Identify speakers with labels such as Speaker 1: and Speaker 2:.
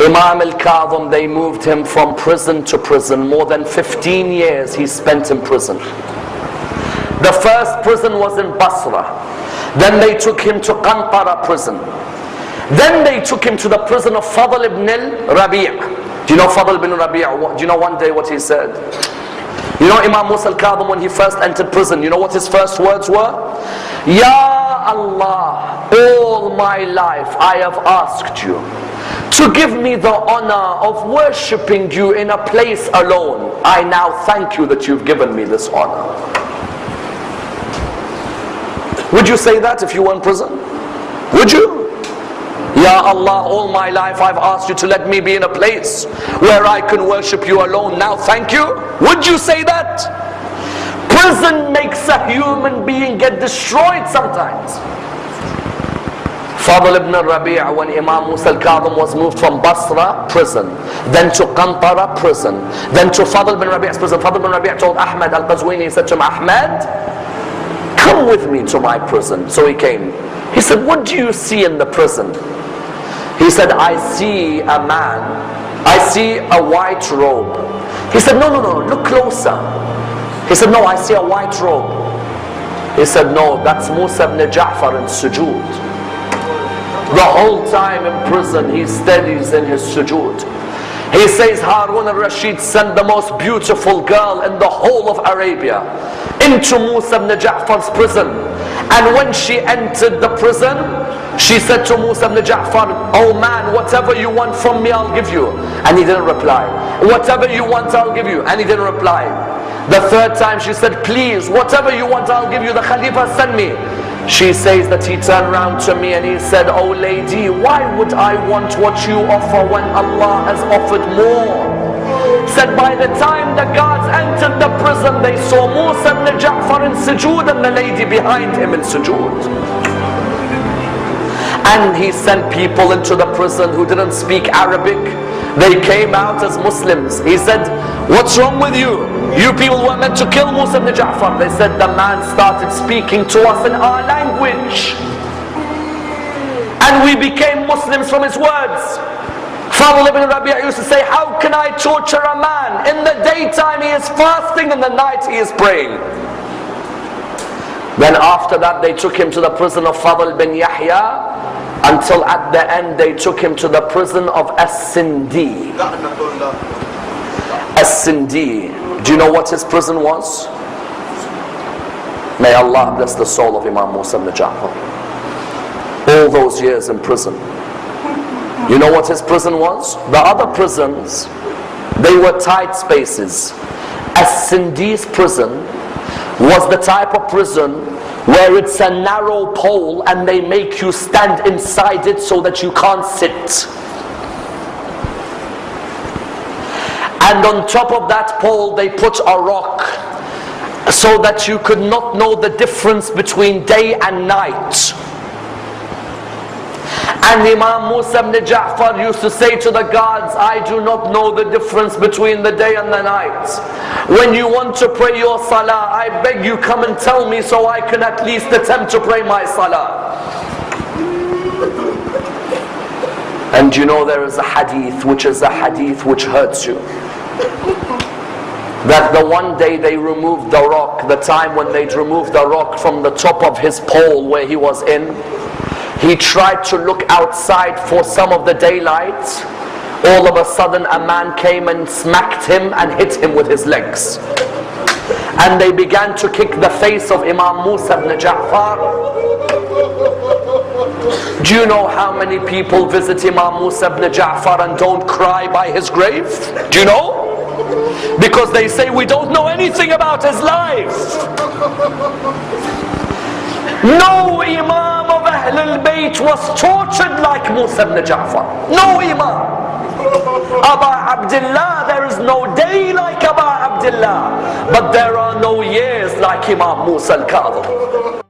Speaker 1: Imam al-Kaظm, they moved him from prison to prison. More than 15 years he spent in prison. The first prison was in Basra. Then they took him to Qantara prison. Then they took him to the prison of Fadl ibn al-Rabi'. Do you know Fadl ibn al-Rabi'? Do you know one day what he said? You know Imam Musa al-Kaظm, when he first entered prison, you know what his first words were? Ya Allah, all my life I have asked you to give me the honor of worshipping you in a place alone. I now thank you that you've given me this honor. Would you say that if you were in prison? Would you? Ya Allah, all my life I've asked you to let me be in a place where I can worship you alone. Now thank you. Would you say that? Prison makes a human being get destroyed sometimes. Fadl ibn al-Rabi', when Imam Musa al-Kaظm was moved from Basra prison, then to Qantara prison, then to Fadl ibn Rabi''s prison. Fadl ibn Rabi' told Ahmad al-Qazwini, he said to him, Ahmad, come with me to my prison. So he came. He said, what do you see in the prison? He said, I see a man, I see a white robe. He said, no, look closer. He said, no, I see a white robe. He said, no, that's Musa ibn Ja'far in sujood. The whole time in prison he studies in his sujood. He says Harun al-Rashid sent the most beautiful girl in the whole of Arabia into Musa ibn Ja'far's prison. And when she entered the prison, she said to Musa ibn Ja'far, oh man, whatever you want from me I'll give you. And he didn't reply. Whatever you want I'll give you. And he didn't reply. The third time she said, please, whatever you want I'll give you. The Khalifa sent me. She says that he turned around to me and he said, oh lady, why would I want what you offer when Allah has offered more? Said by the time the guards entered the prison, they saw Musa ibn Ja'far in sujood and the lady behind him in sujood. And he sent people into the prison who didn't speak Arabic. They came out as Muslims. He said, what's wrong with you? You people were meant to kill Musa ibn Ja'far. They said, the man started speaking to us in our language. And we became Muslims from his words. Fadl ibn Rabi' used to say, how can I torture a man? In the daytime he is fasting, in the night he is praying. Then after that they took him to the prison of Fadl bin Yahya, until at the end they took him to the prison of As-Sindi. As-Sindi. Do you know what his prison was? May Allah bless the soul of Imam Musa ibn Ja'far. All those years in prison. You know what his prison was? The other prisons, they were tight spaces. As-Sindi's prison was the type of prison where it's a narrow pole and they make you stand inside it so that you can't sit. And on top of that pole they put a rock so that you could not know the difference between day and night. And Imam Musa ibn Ja'far used to say to the guards, I do not know the difference between the day and the night. When you want to pray your salah, I beg you come and tell me so I can at least attempt to pray my salah. And you know there is a hadith which hurts you. That the one day they removed the rock, the time when they'd removed the rock from the top of his pole where he was in, he tried to look outside for some of the daylight. All of a sudden a man came and smacked him and hit him with his legs. And they began to kick the face of Imam Musa ibn Ja'far. Do you know how many people visit Imam Musa ibn Ja'far and don't cry by his grave? Do you know? Because they say we don't know anything about his life. No Imam of Ahl al-Bayt was tortured like Musa ibn Ja'far. No Imam. Aba Abdullah, there is no day like Aba Abdullah. But there are no years like Imam Musa al-Kaظm.